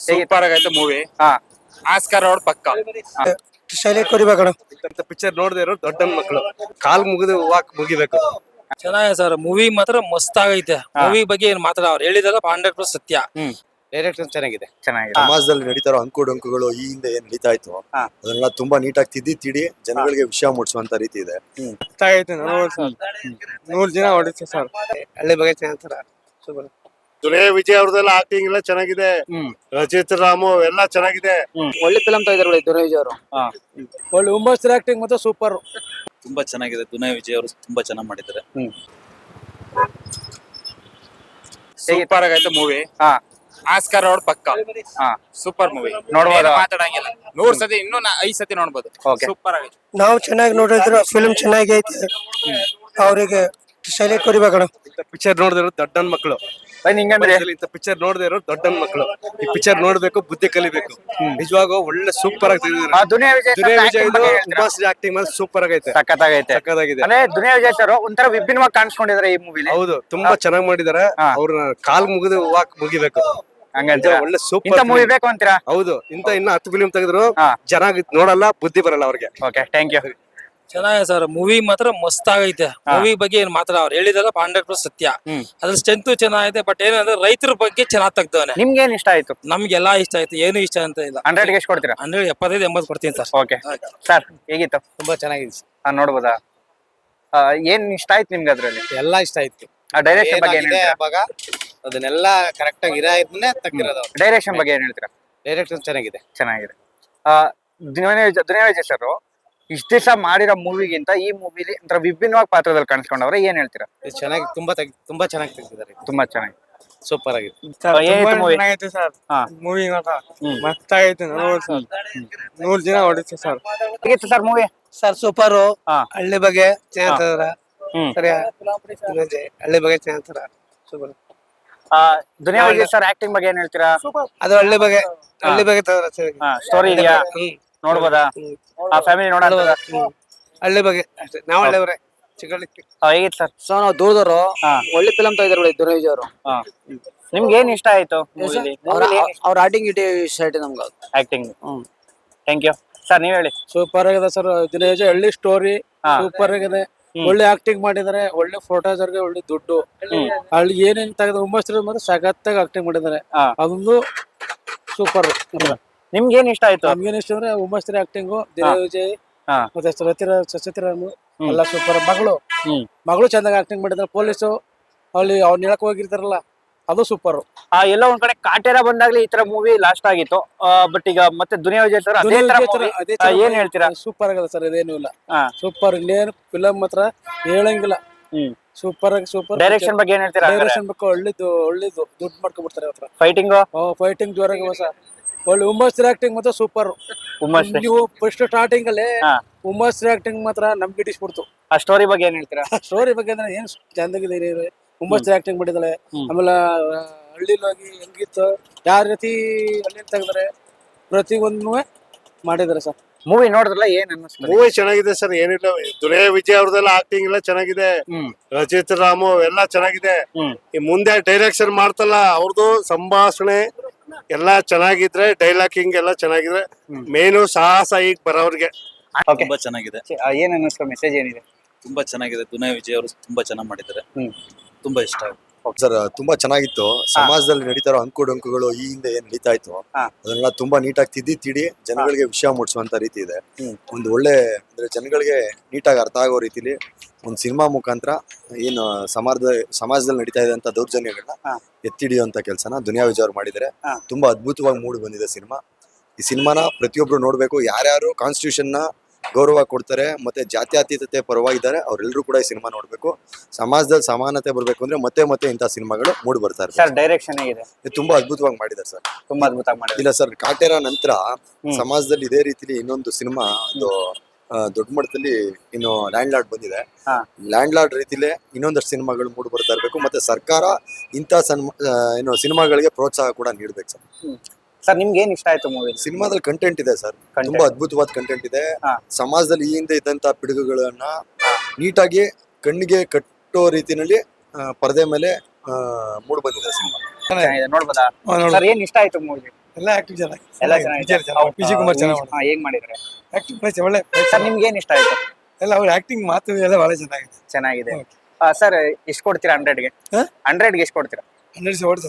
Super ಆಗೈತೆ movie. ಹಾ Oscar award ಪಕ್ಕ. ಶೈಲೇಶ್ ಕೊರಿಬೇಕಣ. ಪಿಕ್ಚರ್ ನೋಡದೆ ಇರೋ ದೊಡ್ಡ ಮಕ್ಕಳು ಕಾಲ್ ಮುಗಿದು ವಾಕ್ ಮುಗಿಬೇಕು. ಚೆನ್ನಾಗಿದೆ ಸರ್, ಮೂವಿ ಮಾತ್ರ ಮಸ್ತ್ ಆಗೈತೆ. ಮೂವಿ ಬಗ್ಗೆ ಏನ್ ಮಾತಾಡ ಅವ್ರು ಹೇಳಿದಾರೆ 100% ಸತ್ಯ. ಡೈರೆಕ್ಷನ್ ಚೆನ್ನಾಗಿದೆ. ಚೆನ್ನಾಗಿದೆ. ಸಮಾಜದಲ್ಲಿ ನಡೀತಾರೋ ಅಂಕುಡೊಂಕುಗಳು ಈ ಹಿಂದೆ ಏನ್ ನಡೀತಾ ಇತ್ತು ಅದನ್ನೆಲ್ಲ ತುಂಬಾ ನೀಟಾಗಿ ತಿದ್ದಿ ಜನಗಳಿಗೆ ವಿಷಯ ಮೂಡಿಸುವಂತ ರೀತಿ ಇದೆ. ಗೊತ್ತಾಗೈತೆ ನೋಡ್ಬೋದು ಸರ್. 100 ಜನ ಹೊಡಿತು ಸರ್. ಹಳ್ಳಿ ಬಗ್ಗೆ ಚೆನ್ನಾಗಿರ್ತಾರ. ದುನಿಯಾ ವಿಜಯ್ ಅವ್ರದೆಲ್ಲ ಆಕ್ಟಿಂಗ್ ಎಲ್ಲ ಚೆನ್ನಾಗಿದೆ. ರಚಿತ್ ರಾಮು ಎಲ್ಲ ಚೆನ್ನಾಗಿದೆ. ಒಳ್ಳೆ ಫಿಲಂ ತೆಗೆದಾರೆ ದುನಿಯಾ ವಿಜಯ್ ಅವರು. ಒಳ್ಳೆ ಹುಂಬಸ್ತರ ಆಕ್ಟಿಂಗ್ ಮತ್ತೆ ಸೂಪರ್. ತುಂಬಾ ಚೆನ್ನಾಗಿದೆ. ದುನಿಯಾ ವಿಜಯ್ ಅವರು ತುಂಬಾ ಚೆನ್ನಾಗಿ ಮಾಡಿದ್ದಾರೆ. ಸೂಪರ್ ಆಗೈತೆ ಮೂವಿ. ಹಾ ಆಸ್ಕರ್ ಅವಾರ್ಡ್ ಪಕ್ಕ. ಹಾ ಸೂಪರ್ ಮೂವಿ. ನೋಡ್ಬೋದಾ? ಮಾತಾಡಂಗಿಲ್ಲ. 100 ಸತಿ ಇನ್ನೂ 5 ಸತಿ ನೋಡ್ಬೋದು. Okay. ಸೂಪರ್ ಆಗೈತೆ. ನಾವು ಚೆನ್ನಾಗಿ ನೋಡಿದ್ರು ಫಿಲ್ಮ್ ಚೆನ್ನಾಗಿ ಐತೆ. ಅವರಿಗೆ ಶೈಲೇಶ್ ಕೊರಿಬೇಕಣ. ಪಿಕ್ಚರ್ ನೋಡದೆ ಇರೋ ದೊಡ್ಡ ಮಕ್ಕಳು. ಹಿಂಗಂದ್ರೆ ಇಂಥ ಪಿಕ್ಚರ್ ನೋಡದೆ ಇರೋ ದೊಡ್ಡ ಮಕ್ಕಳು. ಈ ಪಿಕ್ಚರ್ ನೋಡ್ಬೇಕು, ಬುದ್ಧಿ ಕಲಿಬೇಕು. ನಿಜವಾಗೂ ಒಳ್ಳೆ ಸೂಪರ್ ಆಗಿ ತೆಗೆದಿದ್ದಾರೆ. ದುನಿಯಾ ವಿಜಯ್ ದುನಿಯಾ ವಿಜಯ್ ಆಕ್ಟಿಂಗ್ ಮಾಡಿ ಸೂಪರ್ ಆಗೈತೆ. ಸಖತ್ತಾಗೈತೆ. ಸಕ್ಕದಾಗಿದೆ. ಅಂದ್ರೆ ದುನಿಯಾ ವಿಜಯ್ ಸರ್ ಒಂಥರ ವಿಭಿನ್ನವಾಗಿ ಕಾಣಿಸ್ಕೊಂಡಿದ್ದಾರೆ ಈ ಮೂವಿಲಿ. ಹೌದು, ತುಂಬಾ ಚೆನ್ನಾಗಿ ಮಾಡಿದಾರೆ. ಅವ್ರನ್ನ ಕಾಲ್ ಮುಗಿದು ವಾಕ್ ಮುಗಿಬೇಕು. ಹಂಗಂತೀರಾ? ಒಳ್ಳೆ ಇಂಥ ಸೂಪರ್ ಮೂವಿ ಬೇಕು ಅಂತೀರಾ? ಹೌದು, ಇಂತ ಇನ್ನ 10 ಫಿಲ್ಮ್ ತೆಗೆದ್ರು ಹಾ. ಜನ ನೋಡಲ್ಲ, ಬುದ್ಧಿ ಬರಲ್ಲ ಅವ್ರಿಗೆ. Okay, thank you. ಚೆನ್ನಾಗಿದೆ ಸರ್, ಮೂವಿ ಮಾತ್ರ ಮಸ್ತ್ ಆಗೈತೆ. ಮೂವಿ ಬಗ್ಗೆ ಏನ್ ಮಾತಾಡ ಅವ್ರು ಹೇಳಿದಾರೆ 100% ಸತ್ಯ. ಅದ್ರ ಸ್ಟ್ರೆಂತ್ ಚೆನ್ನಾಗಿದೆ. ಬಟ್ ಏನಂದ್ರೆ ರೈತರ ಬಗ್ಗೆ ಚೆನ್ನಾಗಿ ತೆಗ್ದವನೆ. ನಿಮ್ಗೆ ಏನ್ ಇಷ್ಟ ಆಯ್ತು? ನಮ್ಗೆಲ್ಲಾ ಇಷ್ಟ ಆಯ್ತು, ಏನು ಇಷ್ಟ ಅಂತ ಇಲ್ಲ. 100ಗೆ ಎಷ್ಟು ಕೊಡ್ತೀರಾ? 175-80 ಕೊಡ್ತೀನಿ ಸರ್. ಓಕೆ ಸರ್, ಹೇಗಿತ್ತು? ತುಂಬಾ ಚೆನ್ನಾಗಿದೆ. ನೋಡ್ಬೋದಾ? ಏನ್ ಇಷ್ಟ ಆಯ್ತು ನಿಮ್ಗೆ ಅದ್ರಲ್ಲಿ? ಎಲ್ಲಾ ಇಷ್ಟ ಆಯ್ತು. ಡೈರೆಕ್ಷನ್ ಬಗ್ಗೆ ಏನ್ ಹೇಳ್ತೀರಾ? ಅವಾಗ ಅದನ್ನೆಲ್ಲ ಕರೆಕ್ಟ್ ಆಗಿ ಇದನ್ನೇ ತೆಗ್ದಿರೋದು. ಡೈರೆಕ್ಷನ್ ಬಗ್ಗೆ ಏನ್ ಹೇಳ್ತೀರಾ? ಡೈರೆಕ್ಷನ್ ಚೆನ್ನಾಗಿದೆ. ಚೆನ್ನಾಗಿದೆ. ದುನಿಯಾ ವಿಜಯ್ ಸರ್ ಇಷ್ಟ ದಿವಸ ಮಾಡಿರೋ ಮೂವಿಗಿಂತ ಈ ಮೂವಿಲಿ ಒಂಥರ ವಿಭಿನ್ನವಾಗಿ ಪಾತ್ರದಲ್ಲಿ ಕಾಣಿಸ್ಕೊಂಡವ್ರೆ, ಏನ್ ಹೇಳ್ತೀರಾ? ಚೆನ್ನಾಗಿ ತುಂಬಾ ಚೆನ್ನಾಗಿ ತೆಗ್ದಿದ್ದಾರೆ. ತುಂಬಾ ಚೆನ್ನಾಗಿ ಸೂಪರ್ ಆಗಿದೆ. ಏನಿತ್ತು ಮೂವಿ? ಸರ್ ಹಾ ಮೂವಿ ಮಸ್ತ್ ಆಗೈತೆ ನೋಡ್ಬೋದು ಸರ್. 100 ಜನ ಹೊಡಿತು ಸರ್. ಹೇಗಿತ್ತು ಸರ್ ಮೂವಿ? Sir super. ಹಾ ಹಳ್ಳಿ ಬಗ್ಗೆ ಚೆನ್ನಾಗಿರ್ತಾರ. ಹ್ಮ್. ಸರಿಯಾ? ಹಳ್ಳಿ ಬಗ್ಗೆ ಚೆನ್ನಾಗಿರ್ತಾರ. Super. Duniya Vijay sir acting ಬಗ್ಗೆ ಏನ್ ಹೇಳ್ತೀರಾ? ಅದು ಹಳ್ಳಿ ಬಗ್ಗೆ ತೆಗ್ದಾರ ಸರಿ. ಸ್ಟೋರಿ ಇದೆಯಾ? ನೋಡ್ಬೋದಾ? ಫ್ಯಾಮಿಲಿ ನೋಡೋಣ. ಹಳ್ಳಿ ಬಗ್ಗೆ ಅಷ್ಟೇ. ನಾವು ಹಳ್ಳಿಯವರೇ ಚಿಕ್ಕಳ್ಳಿಕ್ಕೆ. ಹೇಗಿತ್ತು ಸರ್? ಸೊ ನಾವು ದೂರದವರು. ಒಳ್ಳೆ ಫಿಲಂ ತೆಗೆದಾರೆ ದುನಿಯಾ ವಿಜಯ್ ಅವರು. ನಿಮ್ಗೆ ಏನ್ ಇಷ್ಟ ಆಯ್ತು ಅವ್ರ ಆಟಿಂಗ್ ಇಷ್ಟ ಆಯ್ತು ನಮ್ಗೆ. ಆಕ್ಟಿಂಗ್? Thank you sir. ನೀವ್ ಹೇಳಿ. ಸೂಪರ್ ಆಗಿದೆ ಸರ್. ದುನಿಯಾ ವಿಜಯ್ ಹಳ್ಳಿ ಸ್ಟೋರಿ ಸೂಪರ್ ಆಗಿದೆ. ಒಳ್ಳೆ ಆಕ್ಟಿಂಗ್ ಮಾಡಿದ್ದಾರೆ. ಒಳ್ಳೆ ಫೋಟೋಜರ್ಗೆ ಒಳ್ಳೆ ದುಡ್ಡು. ಅಲ್ಲಿ ಏನೇನ್ ತೆಗೆದ ಹುಮ್ಮಸ್ತ್ರ ಮಾತ್ರ ಸಖತ್ತಾಗಿ ಆಕ್ಟಿಂಗ್ ಮಾಡಿದ್ದಾರೆ. ಅದೊಂದು ಸೂಪರ್. ನಿಮ್ಗೆ ಏನ್ ಇಷ್ಟ ಆಯ್ತು? ನಮ್ಗೇನ್ ಇಷ್ಟ ಅಂದ್ರೆ ಹುಮ್ಮಸ್ತ್ರ ಆಕ್ಟಿಂಗು, ದುನಿಯಾ ವಿಜಯ್ ಮತ್ತೆ ಸಚಿರಾಮ್ ಎಲ್ಲ ಸೂಪರ್. ಮಗಳು ಚಂದಾಗಿ ಆಕ್ಟಿಂಗ್ ಮಾಡಿದ್ದಾರೆ. ಪೊಲೀಸು ಅಲ್ಲಿ ಅವ್ನ ಹೇಳಕ್ ಹೋಗಿರ್ತಾರಲ್ಲ, ಅದು ಸೂಪರ್. ಎಲ್ಲ ಒಂದ್ ಕಡೆ ಕಾಟೇರ ಬಂದಾಗ್ಲಿ ಈ ತರ ಮೂವಿ ಲಾಸ್ಟ್ ಆಗಿತ್ತು. ಬಟ್ ಈಗ ಮತ್ತೆ ದುನಿಯಾ ವಿಜಯ್ ಸರ್ ಏನ್ ಹೇಳ್ತೀರಾ? ಸೂಪರ್ ಆಗಲ್ಲ ಸರ್, ಇದೇನು ಇಲ್ಲ. ಸೂಪರ್. ಇನ್ನೇನು ಫಿಲಂ ಮಾತ್ರ ಹೇಳಂಗಿಲ್ಲ. ಸೂಪರ್ ಆಗಿ ಸೂಪರ್. ಡೈರೆಕ್ಷನ್ ಬಗ್ಗೆ ಏನ್ ಹೇಳ್ತೀರಾ? ಡೈರೆಕ್ಷನ್ ಬಗ್ಗೆ ಒಳ್ಳೇದು ದುಡ್ಡು ಮಾಡ್ಕೊಂಡ್ಬಿಡ್ತಾರೆ ಅವ್ರ. ಫೈಟಿಂಗ್ ಜೋರಾಗಿ ಹೊಸ ಒಳ್ಳೆ ಹುಮ್ಮಸ್ತ್ರ ಆಕ್ಟಿಂಗ್ ಮಾತ್ರ ಸೂಪರ್. ನೀವು ಫಸ್ಟ್ ಸ್ಟಾರ್ಟಿಂಗ್ ಅಲ್ಲಿ ಹುಮ್ಮಸ್ತ್ರ ಆಕ್ಟಿಂಗ್ ಮಾತ್ರ ನಮ್ಗೆ ಇಡಿಸ್ಬಿಡ್ತು. ಆ ಸ್ಟೋರಿ ಬಗ್ಗೆ ಏನ್ ಹೇಳ್ತೀರಾ? ಸ್ಟೋರಿ ಬಗ್ಗೆ ಅಂದ್ರೆ ಏನ್ ಚಂದಾಗಿದೆ. ಹುಮ್ಮಸ್ತ್ರ ಆಕ್ಟಿಂಗ್ ಮಾಡಿದಾಳೆ. ಆಮೇಲೆ ಹಳ್ಳಿಲಿ ಹೋಗಿ ಹೆಂಗಿತ್ತು, ಯಾವ ರೀತಿ ಹಳ್ಳಿ ತೆಗ್ದಾರೆ, ಪ್ರತಿಯೊಂದನ್ನು ಮಾಡಿದಾರೆ ಸರ್. ಮೂವಿ ನೋಡಿದ್ರಲ್ಲ, ಏನ್ ಅನ್ನಿಸ್ತು? ಮೂವಿ ಚೆನ್ನಾಗಿದೆ ಸರ್. ಏನಿಲ್ಲ, ದುನಿಯಾ ವಿಜಯ್ ಅವ್ರದೆಲ್ಲ ಆಕ್ಟಿಂಗ್ ಎಲ್ಲ ಚೆನ್ನಾಗಿದೆ. ರಚಿತ್ ರಾಮು ಎಲ್ಲ ಚೆನ್ನಾಗಿದೆ. ಈ ಮುಂದೆ ಡೈರೆಕ್ಷನ್ ಮಾಡ್ತಲ್ಲ, ಅವ್ರದ್ದು ಸಂಭಾಷಣೆ ಎಲ್ಲ ಚೆನ್ನಾಗಿದ್ರೆ, ಡೈಲಾಗಿಂಗ್ ಎಲ್ಲ ಚೆನ್ನಾಗಿದ್ರೆ, ಮೇನು ಸಾಹಸ ಈಗ ಬರೋರ್ಗೆ ತುಂಬಾ ಚೆನ್ನಾಗಿದೆ. ಏನ್ ಅನ್ನಿಸ್ತು? ಮೆಸೇಜ್ ಏನಿದೆ? ತುಂಬಾ ಚೆನ್ನಾಗಿದೆ. ದುನಿಯಾ ವಿಜಯ್ ಅವರು ತುಂಬಾ ಚೆನ್ನಾಗಿ ಮಾಡಿದ್ದಾರೆ. ತುಂಬಾ ಇಷ್ಟ ಆಯ್ತು ಸರ್. ತುಂಬಾ ಚೆನ್ನಾಗಿತ್ತು. ಸಮಾಜದಲ್ಲಿ ನಡೀತಾರೋ ಅಂಕುಡೊಂಕುಗಳು ಈ ಹಿಂದೆ ಏನ್ ನಡೀತಾ ಇತ್ತು ಅದನ್ನೆಲ್ಲ ತುಂಬಾ ನೀಟಾಗಿ ತಿದ್ದಿ ಜನಗಳಿಗೆ ವಿಷಯ ಮೂಡಿಸುವಂತ ರೀತಿ ಇದೆ. ಒಂದು ಒಳ್ಳೆ ಅಂದ್ರೆ ಜನಗಳಿಗೆ ನೀಟಾಗಿ ಅರ್ಥ ಆಗೋ ರೀತಿಲಿ ಒಂದು ಸಿನಿಮಾ ಮುಖಾಂತರ ಏನು ಸಮಾಜದಲ್ಲಿ ನಡೀತಾ ಇದೆ ಅಂತ ದೌರ್ಜನ್ಯಗಳನ್ನ ಎತ್ತಿಡಿಯುವಂತ ಕೆಲಸನ ದುನಿಯಾ ವಿಜಯ್ ಅವ್ರು ಮಾಡಿದ್ದಾರೆ. ತುಂಬಾ ಅದ್ಭುತವಾಗಿ ಮೂಡಿ ಬಂದಿದೆ ಸಿನಿಮಾ. ಈ ಸಿನಿಮಾನ ಪ್ರತಿಯೊಬ್ರು ನೋಡ್ಬೇಕು. ಯಾರ್ಯಾರು ಕಾನ್ಸ್ಟಿಟ್ಯೂಷನ್ ನ ಗೌರವ ಕೊಡ್ತಾರೆ ಮತ್ತೆ ಜಾತ್ಯತೀತತೆ ಪರವಾಗಿದ್ದಾರೆ ಅವರೆಲ್ಲರೂ ಕೂಡ ಈ ಸಿನಿಮಾ ನೋಡ್ಬೇಕು. ಸಮಾಜದಲ್ಲಿ ಸಮಾನತೆ ಬರ್ಬೇಕು ಅಂದ್ರೆ ಮತ್ತೆ ಇಂಥ ಸಿನಿಮಾಗಳು ಮೂಡಿ ಬರ್ತಾರೆ. ಸರ್ ಡೈರೆಕ್ಷನ್ ಹೇಗಿದೆ? ತುಂಬಾ ಅದ್ಭುತವಾಗಿ ಮಾಡಿದ್ದಾರೆ ಸರ್. ತುಂಬಾ ಅದ್ಭುತವಾಗಿ ಮಾಡಿದ್ದಾರೆ. ಇಲ್ಲ ಸರ್, ಕಾಟೇರ ನಂತರ ಸಮಾಜದಲ್ಲಿ ಇದೇ ರೀತಿಲಿ ಇನ್ನೊಂದು ಸಿನಿಮಾ ಒಂದು ದೊಡ್ಡ ಮಟ್ಟದಲ್ಲಿ ಇನ್ನು ಲ್ಯಾಂಡ್ ಲಾರ್ಡ್ ಬಂದಿದೆ. ಲ್ಯಾಂಡ್ ಲಾರ್ಡ್ ರೀತಿಲೇ ಇನ್ನೊಂದಷ್ಟು ಸಿನಿಮಾಗಳು ಮೂಡಿ ಬರ್ತಾ ಇರ್ಬೇಕು. ಮತ್ತೆ ಸರ್ಕಾರ ಇಂಥ ಏನು ಸಿನಿಮಾಗಳಿಗೆ ಪ್ರೋತ್ಸಾಹ ಕೂಡ ನೀಡ್ಬೇಕು ಸರ್. ಸರ್ ನಿಮ್ಗೆ ಏನ್ ಇಷ್ಟ ಆಯ್ತು ಮೂವಿ? ಸಿನಿಮಾದಲ್ಲಿ ಕಂಟೆಂಟ್ ಇದೆ ಸರ್. ತುಂಬಾ ಅದ್ಭುತವಾದ ಕಂಟೆಂಟ್ ಇದೆ. ಸಮಾಜದಲ್ಲಿ ಈ ಹಿಂದೆ ಇದ್ದಂತ ಪಿಡುಗುಗಳನ್ನ ನೀಟಾಗಿ ಕಣ್ಣಿಗೆ ಕಟ್ಟೋ ರೀತಿನಲ್ಲಿ ಪರದೆ ಮೇಲೆ ಮೂಡ್ ಬಂದಿದೆ ಸಿನಿಮಾ. ನೋಡ್ಬೋದಾ ಸರ್? ಏನ್ ಇಷ್ಟ ಆಯ್ತು ಮೂವಿ? ಎಲ್ಲ ಆಕ್ಟಿಂಗ್ ಚೆನ್ನಾಗಿ ಎಲ್ಲ ಚೆನ್ನಾಗಿದೆ ವಿಜಯ್ ಕುಮಾರ್ ಚೆನ್ನಾಗಿ ಹೇಗ್ ಮಾಡಿದ್ದಾರೆ ಆಕ್ಟಿಂಗ್ ಒಳ್ಳೆ ಸರ್ ನಿಮ್ಗೆ ಏನ್ ಇಷ್ಟ ಆಯ್ತು ಎಲ್ಲ ಅವ್ರ ಆಕ್ಟಿಂಗ್ ಮಾತು ಎಲ್ಲ ಬಹಳ ಚೆನ್ನಾಗಿದೆ ಚೆನ್ನಾಗಿದೆ ಸರ್ ಎಷ್ಟು ಕೊಡ್ತೀರಾ 100ಗೆ ಹಾ? 100ಗೆ ಎಷ್ಟು ಕೊಡ್ತೀರಾ 100 ಓಡಿಸ